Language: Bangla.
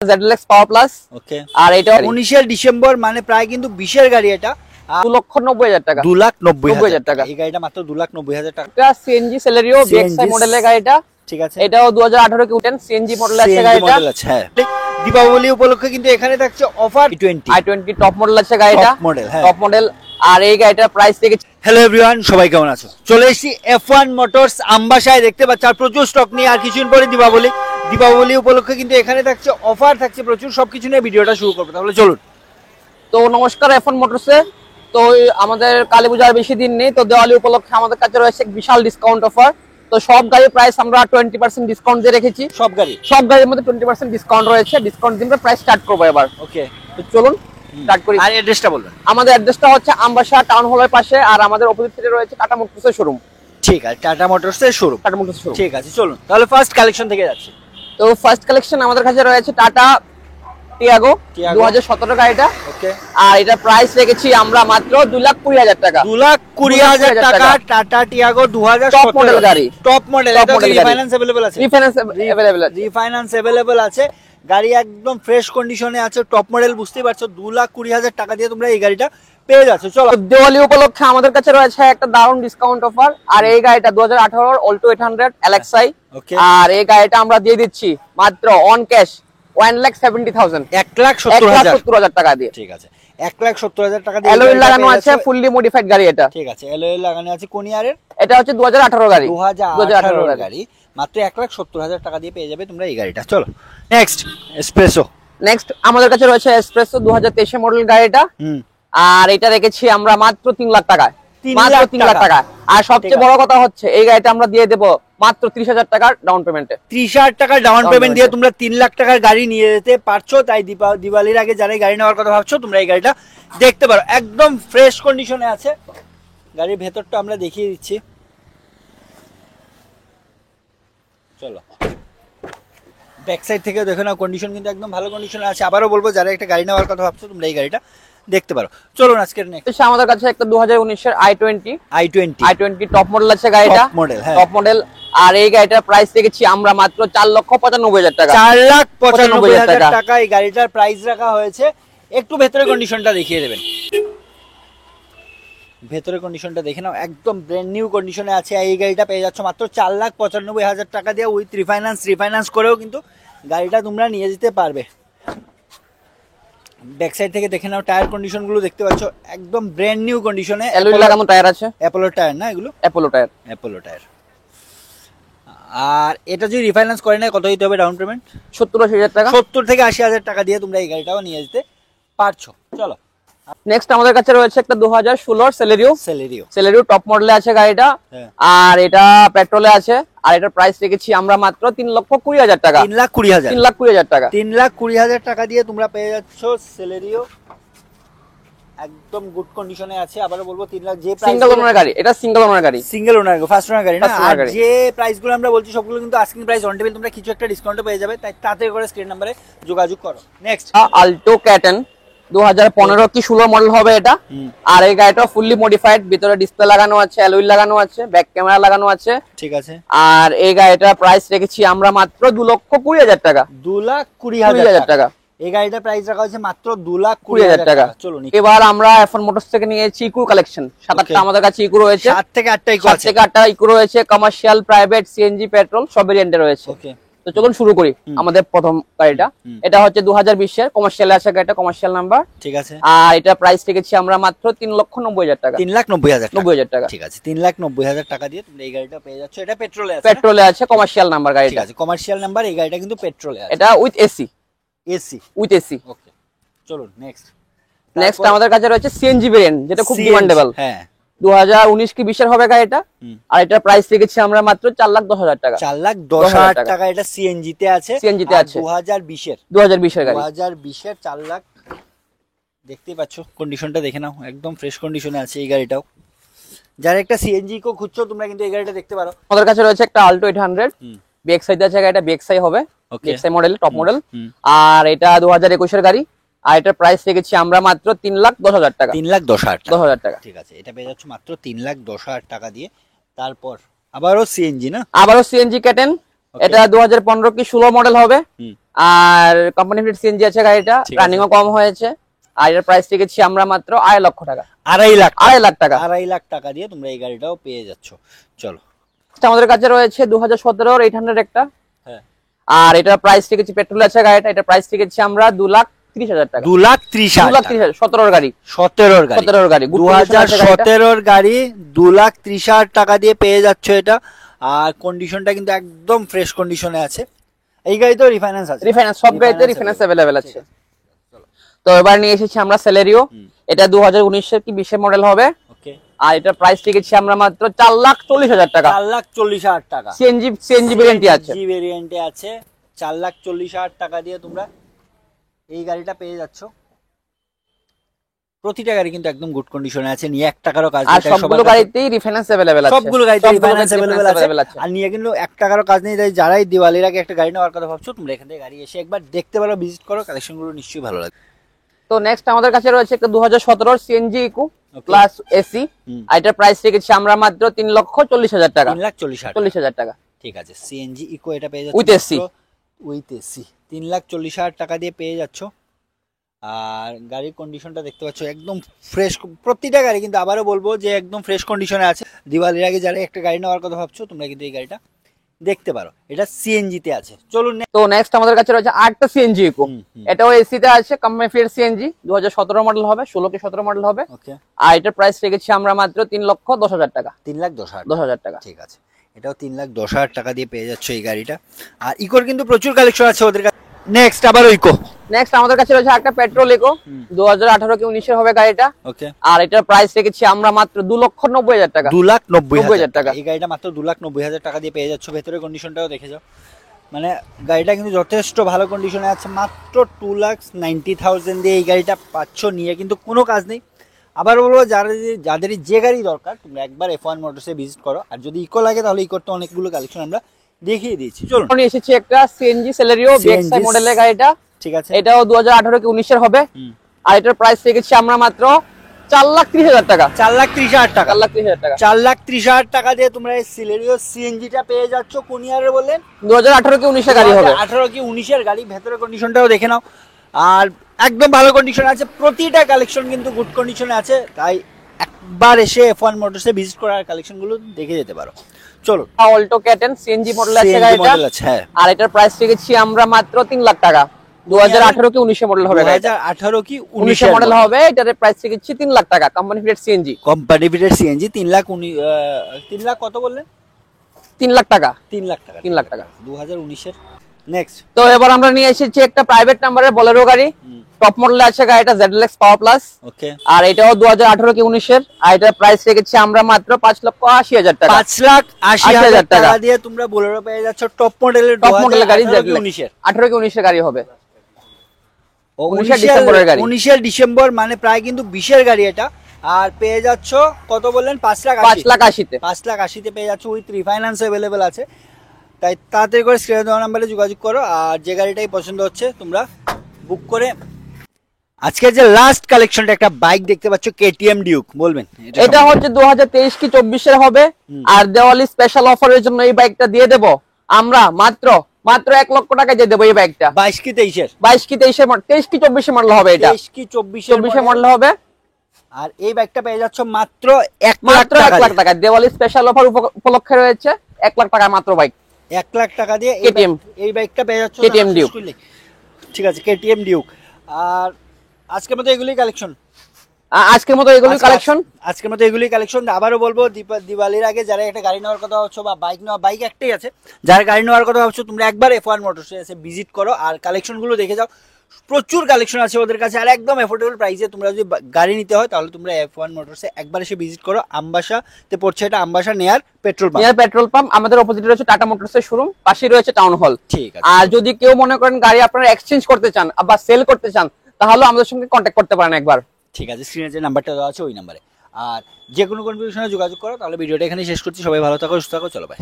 ZLX power plus. ওকে, আর এটা 19 ডিসেম্বর, মানে প্রায় কিন্তু 20 এর গাড়ি। এটা 2,90,000 টাকা। 2,90,000 টাকা। এই গাড়িটা মাত্র 2,90,000 টাকা। এটা সিএনজি সেলেরিও BXI মডেলের গাড়িটা, ঠিক আছে। এটাও 2018 কি উঠেন সিএনজি মডেল আছে গাড়িটা। হ্যাঁ, দীপাবলি উপলক্ষে কিন্তু এখানে থাকছে অফার। i20 টপ মডেল আছে গাড়িটা, টপ মডেল। আর এই গাড়িটার প্রাইস থেকে হ্যালো এভরিওয়ান, সবাই কেমন আছো? চলে এসেছি F1 মোটরস আমবাসায়, দেখতে পাচ্ছ আর প্রচুর স্টক নিয়ে। আর কিছুদিন পরে দীপাবলি উপলক্ষে কিন্তু এখানে থাকছে অফার, থাকছে প্রচুর। সবকিছু নিয়ে ভিডিওটা শুরু করবো, তাহলে চলুন। তো নমস্কার F1 মোটরসে। তো আমাদের কালী পূজার বেশি দিন নেই, তো দিওয়ালি উপলক্ষে আমাদের কাছে রয়েছে বিশাল ডিসকাউন্ট অফার। তো সব গাড়ির প্রাইস আমরা 20% ডিসকাউন্ট দিয়ে রেখেছি। সব গাড়ির মধ্যে 20% ডিসকাউন্ট রয়েছে। ডিসকাউন্ট দিয়ে প্রাইস স্টার্ট করবো এবার। ওকে, তো চলুন স্টার্ট করি। আর অ্যাড্রেসটা বলবেন? আমাদের অ্যাড্রেসটা হচ্ছে আমবাসা টাউন হলের পাশে, আর আমাদের অপোজিট সাইডে রয়েছে টাটা মোটরসের শোরুম। ঠিক আছে, টাটা মোটরসের শোরুম। ঠিক আছে, চলুন তাহলে ফার্স্ট কালেকশন থেকে যাচ্ছি। তো ফার্স্ট কালেকশন আমাদের কাছে রয়েছে টাটা টিয়াগো 2017 গাড়িটা। ওকে, আর এটা প্রাইস রেখেছি আমরা মাত্র 2,20,000 টাকা। 2,20,000 টাকা টাটা টিয়াগো 2017 টপ মডেল গাড়ি। Top model. এটা রিফাইন্যান্স अवेलेबल আছে? রিফাইন্যান্স अवेलेबल আছে। গাড়ি একদম ফ্রেশ কন্ডিশনে আছে, টপ মডেল। বুঝতেই পারছো 2,20,000 টাকা দিয়ে তোমরা এই গাড়িটা পেয়ে যাচ্ছ। চলো, দিওয়ালি উপলক্ষে আমাদের কাছে রয়েছে একটা দারুণ ডিসকাউন্ট অফার। আর এই গাড়িটা 2018 অল্টো 800 LXI। আর এই গাড়িটা আমরা দিয়ে দিচ্ছি মাত্র অন ক্যাশ 1,70,000 1,70,000 টাকা দিয়ে। ঠিক আছে, 1,70,000 টাকা দিয়ে। অ্যালয় লাগানো আছে, ফুললি মডিফাইড গাড়ি এটা। ঠিক আছে, অ্যালয় লাগানো আছে। কোন ইয়ারের? এটা হচ্ছে 2018 গাড়ি। 2018 গাড়ি, মাত্র 1,70,000 টাকা দিয়ে পেয়ে যাবে তোমরা এই গাড়িটা। চলো নেক্সট, এসপ্রেসো। নেক্সট আমাদের কাছে রয়েছে এসপ্রেসো 2023 মডেল গাড়িটা। আর এটা রেখেছি আমরা মাত্র 3 লাখ টাকায়। মাত্র 3 লাখ টাকা। আর সবচেয়ে বড় কথা হচ্ছে এই গাড়িটা আমরা দিয়ে দেব মাত্র 30,000 টাকার ডাউন পেমেন্টে। 30,000 টাকার ডাউন পেমেন্ট দিয়ে তোমরা 3 লাখ টাকার গাড়ি নিয়ে যেতে পারছো। তাই দিওয়ালির আগে যারা গাড়ি নেওয়ার কথা ভাবছো, তোমরা এই গাড়িটা দেখতে পারো। একদম ফ্রেশ কন্ডিশনে আছে। গাড়ির ভেতরটা আমরা দেখিয়ে দিচ্ছি। চলো, ব্যাক সাইড থেকে দেখো না, কন্ডিশন কিন্তু একদম ভালো কন্ডিশনে আছে। আবারও বলবো, যারা একটা গাড়ি নেওয়ার কথা ভাবছো তোমরা এই গাড়িটা দেখতে পারো। চলুন আজকের নেক্সট। আমাদের কাছে একটা 2019 এর i20 টপ মডেল আছে গাড়িটা। Top model. আর এই গাড়িটার প্রাইস রেখেছি আমরা মাত্র 4,95,000 টাকা। 4,95,000 টাকা এই গাড়িটার প্রাইস রাখা হয়েছে। একটু ভেতরের কন্ডিশনটা দেখিয়ে দেবেন। ভেতরের কন্ডিশনটা দেখে নাও, একদম ব্র্যান্ড নিউ কন্ডিশনে আছে। এই গাড়িটা পেয়ে যাচ্ছ মাত্র 4,95,000 টাকা দিয়ে, উইথ রিফাইন্যান্স করেও কিন্তু গাড়িটা তোমরা নিয়ে যেতে পারবে। ব্যাক সাইড থেকে দেখে নাও, টায়ার কন্ডিশন গুলো দেখতে পাচ্ছ একদম ব্র্যান্ড নিউ কন্ডিশনে। অ্যালয় লাগানো টায়ার আছে, অ্যাপোলো টায়ার না এগুলো? Apollo tyre. আর এটা যদি রিফাইন্যান্স করে না, কত দিতে হবে ডাউন পেমেন্ট? 70,000 টাকা। 70 থেকে 80,000 টাকা দিয়ে তোমরা এই গাড়িটাও নিয়ে যেতে পারছো। চলো নেক্সট আমাদের কাছে রয়েছে একটা 2016 সেলেরিও টপ মডেলে আছে গাড়িটা। আর এটা পেট্রোলে আছে। আর এটার প্রাইস রেখেছি আমরা মাত্র 3,20,000 টাকা। 3,20,000 টাকা। 3,20,000 টাকা দিয়ে তোমরা পেয়ে যাচ্ছ সেলেরিও। একদম গুড কন্ডিশনে আছে। আবারও বলবো 3 লাখ। যে সিঙ্গেল ওনার গাড়ি, এটা সিঙ্গেল ওনার গাড়ি, ফার্স্ট ওনার গাড়ি না। আর যে প্রাইসগুলো আমরা বলছি সবগুলো কিন্তু আস্কিং প্রাইস অন টেবিল। তোমরা কিছু একটা ডিসকাউন্টও পেয়ে যাবে, তাই তাড়াতাড়ি করে স্ক্রিন নম্বরে যোগাযোগ করো। নেক্সট আল্টো ক্যাটন 2015 কি 16 মডেল হবে এটা। আর এই গাড়িটা ফুললি মডিফাইড, ভিতরে ডিসপ্লে লাগানো আছে, অ্যালয় লাগানো আছে, ব্যাক ক্যামেরা লাগানো আছে। ঠিক আছে। আর এই গাড়িটার প্রাইস রেখেছি আমরা মাত্র 2,20,000 টাকা। 2,20,000 টাকা। এই গাড়িটার প্রাইস রাখা হয়েছে মাত্র 2,20,000 টাকা। চলুন এবার আমরা F1 মোটরস থেকে নিয়েছি ইকো কালেকশন। 7-8টা আমাদের কাছে ইকো রয়েছে। 7 থেকে 8টা ইকো রয়েছে। কমার্শিয়াল, প্রাইভেট, সিএনজি, পেট্রোল সব ভেরিয়েন্টে রয়েছে। ওকে, তো চলুন শুরু করি। আমাদের প্রথম গাড়িটা, এটা হচ্ছে 2020 এর কমার্শিয়ালে আছে গাড়িটা, কমার্শিয়াল নাম্বার। ঠিক আছে। আর এটা প্রাইস রেখেছি আমরা মাত্র 3,90,000 টাকা। 3,90,000 টাকা। ঠিক আছে, 3,90,000 টাকা দিয়ে তোমরা এই গাড়িটা পেয়ে যাচ্ছ। এটা পেট্রোলে আছে, কমার্শিয়াল নাম্বার গাড়িটা। ঠিক আছে, কমার্শিয়াল নাম্বার। এই গাড়িটা কিন্তু পেট্রোলে আছে। এটা উইথ এসি। ওকে, চলুন নেক্সট আমাদের কাছে রয়েছে সিএনজি ভেরিয়েন্ট, যেটা খুব ডিমান্ডেবল। হ্যাঁ, 2019 কি 20 এর হবে গাড়িটা। আর এটার প্রাইস রেখেছি আমরা মাত্র 4,10,000 টাকা। 4,10,000 টাকা। এটা সিএনজি তে আছে। 2020 এর গাড়ি। 2020 এর 4 লাখ। দেখতেই পাচ্ছ কন্ডিশনটা দেখে নাও, একদম ফ্রেশ কন্ডিশনে আছে এই গাড়িটাও। যারা একটা সিএনজি কো খুঁজছো তোমরা কিন্তু এই গাড়িটা দেখতে পারো। আমাদের কাছে রয়েছে একটা আল্টো 800 BXI তে আছে গাড়িটা। BXI হবে, BXI মডেল, টপ মডেল। আর এটা 2021 এর গাড়ি। আর এটার প্রাইস রেখেছি আমরা মাত্র 3,10,000 টাকা। 3,10,000 টাকা। ঠিক আছে, এটা পেয়ে যাচ্ছ মাত্র 3,10,000 টাকা দিয়ে। তারপর আবারও সিএনজি না? আবারও সিএনজি ক্যাটেন। এটা 2015 কি 16 মডেল হবে। আর কোম্পানি ফিট সিএনজি আছে গাড়িটা, রানিংও কম হয়েছে। আর এর প্রাইস রেখেছি আমরা মাত্র 2.5 লক্ষ টাকা। 2.5 লাখ, 2.5 লাখ টাকা, 2.5 লাখ টাকা দিয়ে তোমরা এই গাড়িটাও পেয়ে যাচ্ছ। চলো, আমাদের কাছে রয়েছে 2017 800 একটা। হ্যাঁ, আর এটা প্রাইস রেখেছি, পেট্রোল আছে গাড়িটা, এটা প্রাইস রেখেছি আমরা 2,30,000 টাকা। 2,30,000, 17 গাড়ি, 17 গাড়ি, 2017 গাড়ি 2,30,000 টাকা দিয়ে পেয়ে যাচ্ছ এটা। আর কন্ডিশনটা কিন্তু একদম ফ্রেশ কন্ডিশনে আছে। এই গাড়ি তো রিফাইন্যান্স আছে, রিফাইন্যান্স সব গাড়িতে রিফাইন্যান্স अवेलेबल আছে। তো এবার নিয়ে এসেছি আমরা সেলেরিও, এটা 2019 এর কি 20 এর মডেল হবে। ওকে, আর এটা প্রাইস রেখেছি আমরা মাত্র 4,40,000 টাকা। 4,40,000 টাকা, সিএনজি ভেরিয়েন্টে আছে, সিএনজি ভেরিয়েন্টে আছে। 4,40,000 টাকা দিয়ে তোমরা এই গাড়িটা পেয়ে যাচ্ছ। প্রতিটা গাড়ি কিন্তু একদম গুড কন্ডিশনে আছে, নিয়ে 1 টাকারও কাজ নেই। আর সবগুলো গাড়িতেই রিফাইন্যান্স अवेलेबल আছে, সবগুলো গাড়িতে রিফাইন্যান্স अवेलेबल আছে। আর নিয়ে কিন্তু 1 টাকারও কাজ নেই। তাই যারাই দিওয়ালির আগে একটা গাড়ি নেওয়ার কথা ভাবছো, তোমরা এখান থেকে গাড়ি এসে একবার দেখতে পারো, ভিজিট করো, কালেকশনগুলো নিশ্চয়ই ভালো লাগবে। তো নেক্সট আমাদের কাছে রয়েছে একটা 2017 সিএনজি ইকো প্লাস এসি। আর এটার প্রাইস রেখেছি আমরা মাত্র 3,40,000 টাকা। 3,40,000 টাকা, ঠিক আছে। সিএনজি ইকো এটা পেয়ে যাচ্ছ উইথ এসি, 3,40,000 টাকা দিয়ে পেয়ে যাচ্ছ। আর গাড়ির কন্ডিশনটা দেখতে পাচ্ছ একদম ফ্রেশ, প্রতিটা গাড়ি কিন্তু আবারও বলবো যে একদম ফ্রেশ কন্ডিশনে আছে। দিওয়ালির আগে যারা একটা গাড়ি নেওয়ার কথা ভাবছো, তোমরা কিন্তু এই গাড়িটা দেখতে পারো, এটা সিএনজি তে আছে। চলুন, তো নেক্সট আমাদের কাছে রয়েছে আরেকটা সিএনজি ইকো, এটাও এসি তে আছে, কোম্পানি ফিট সিএনজি, 2017 মডেল হবে, 16 কি 17 মডেল হবে। ওকে, আর এটার প্রাইস রেখেছি আমরা মাত্র 3,10,000 টাকা। 3,10,000 টাকা, ঠিক আছে। এটাও 3,10,000 টাকা দিয়ে পেয়ে যাচ্ছ এই গাড়িটা। আর ইকোর কিন্তু প্রচুর কালেকশন আছে ওদের কাছে। নেক্সট আবার ইকো, নেক্সট আমাদের কাছে রয়েছে একটা পেট্রোল ইকো, 2018 কি 19 এর হবে গাড়িটা। ওকে, আর এটার প্রাইস রেখেছি আমরা মাত্র 2,90,000 টাকা। 2,90,000 টাকা, এই গাড়িটা মাত্র 2,90,000 টাকা দিয়ে পেয়ে যাচ্ছ। ভেতরের কন্ডিশনটাও দেখে যাও, মানে গাড়িটা কিন্তু যথেষ্ট ভালো কন্ডিশনে আছে। মাত্র 2,90,000 দিয়ে এই গাড়িটা পাচ্ছ, নিয়ে কিন্তু কোনো কাজ নেই। আবার বলবো, যাদের যে গাড়ি দরকার, তোমরা একবার F1 মোটরসে ভিজিট করো। আর যদি ইকো লাগে, তাহলে ইকোর তো অনেকগুলো কালেকশন আমরা দেখিয়ে দিয়েছি। চলুন, আমি এসেছি একটা সিএনজি সেলেরিও বিএক্সআই মডেলের গাড়িটা। ঠিক আছে, এটাও 2018 কি 19 এর হবে। আর এটার প্রাইস রেখেছি আমরা মাত্র 4,30,000 টাকা। 4,30,000 টাকা, 4,30,000 টাকা, 4,30,000 টাকা দিয়ে তোমরা এই সেলেরিও সিএনজিটা পেয়ে যাচ্ছ। কোন ইয়ারে বললেন? 2018 কি 19 এর গাড়ি হবে। 18 কি 19 এর গাড়ি। ভেতরের কন্ডিশনটাও দেখে নাও, আর একদম ভালো কন্ডিশন আছে। প্রতিটা কালেকশন কিন্তু গুড কন্ডিশনে আছে। তাই একবার এসে F1 মোটরসে ভিজিট করার কালেকশনগুলো দেখে যেতে পারো। চলো, অল্টো ক্যাটেন সিএনজি মডেল আছে গাড়িটা। আর এটার প্রাইস রেখেছি আমরা মাত্র 3 লাখ টাকা। 2018 কি 19 মডেল হবে গাড়িটা। 2018 কি 19 মডেল হবে। এটার প্রাইস রেখেছি 3 লাখ টাকা। Company fitted CNG, company fitted CNG 3 lakh কত বললেন? 3 লাখ টাকা, 3 লাখ টাকা, 3 লাখ টাকা 2019 এর। নেক্সট, তো এবার আমরা নিয়ে এসেছি একটা প্রাইভেট নাম্বারের বোলেরো গাড়ি, টপ মডেলে আছে গাড়িটা, ZLX পাওয়ার প্লাস। ওকে, আর এটাও 2018 কি 19 এর। আর এটার প্রাইস রেখেছি আমরা মাত্র 5,80,000 টাকা। 5,80,000 টাকা দিয়ে তোমরা বোলেরো পেয়ে যাচ্ছ। টপ মডেলের গাড়ি, 18 কি 19 এর গাড়ি হবে। 19 ডিসেম্বরের গাড়ি, 19 ডিসেম্বর, মানে প্রায় কিন্তু 20 এর গাড়ি এটা। আর পেয়ে যাচ্ছ কত বললেন? 5,80,000 5,80,000 পেয়ে যাচ্ছ। উইথ রিফাইন্যান্স अवेलेबल আছে। তাই তাড়াতাড়ি করে স্ক্রিনে দেওয়া নাম্বারে যোগাযোগ করো। আর যে গাড়িটাই পছন্দ হচ্ছে তোমরা বুক করে। আজকে যে লাস্ট কালেকশনটা, একটা বাইক দেখতে পাচ্ছ, কেটিএম ডিউক, বলবেন? এটা হচ্ছে 2023 কি 24 এর হবে। আর দেওয়ালি স্পেশাল অফারের জন্য এই বাইকটা দিয়ে দেব আমরা মাত্র 1 লক্ষ টাকা দিয়ে দেবো এই বাইকটা। 22 কি 23 এর? 22 কি 23 এর মডেল, 23 কি 24 এর মডেল হবে এটা। 23 কি 24 এর মডেল হবে। আর এই বাইকটা পেয়ে যাচ্ছ মাত্র 1 লাখ টাকা। দেওয়ালি স্পেশাল অফার উপলক্ষে রয়েছে 1 লাখ টাকা মাত্র বাইক। 1 লাখ টাকা দিয়ে এই বাইকটা পেয়ে যাচ্ছ, কেটিএম ডিউক। ঠিক আছে, কেটিএম ডিউক। আর আজকের মতো এগুলোই কালেকশন। আজকের মতো এগুলোই কালেকশন। আবারও বলবো, দিওয়ালির আগে যারা একটা গাড়ি নেওয়ার কথা ভাবছো, বা বাইক একটাই আছে, যারা গাড়ি নেওয়ার কথা ভাবছো, তোমরা একবার F1 মোটরসে এসে ভিজিট করো। আর কালেকশনগুলো দেখে যাও, প্রচুর কালেকশন আছে ওদের কাছে। আর একদম এফোর্ডেবল প্রাইসে তোমরা যদি গাড়ি নিতে হয়, তাহলে তোমরা F1 মোটরসে একবার এসে ভিজিট করো। আমবাসাতে পড়ছে এটা, আমবাসা নেয়ার পেট্রোল পাম্প। আমাদের অপোজিটে রয়েছে টাটা মোটরসের শোরুম, পাশেই রয়েছে টাউন হল। ঠিক আছে। আর যদি কেউ মনে করেন গাড়ি আপনারা এক্সচেঞ্জ করতে চান বা সেল করতে চান, তাহলে আমাদের সঙ্গে কন্ট্যাক্ট করতে পারেন একবার। ঠিক আছে, স্ক্রিনে যে নাম্বারটা দেওয়া আছে ওই নাম্বারে। আর যে কোনো কনফিউশনে যোগাযোগ করো। তাহলে ভিডিওটা এখানে শেষ করছি। সবাই ভালো থাকো, সুস্থ থাকো, চলো বাই।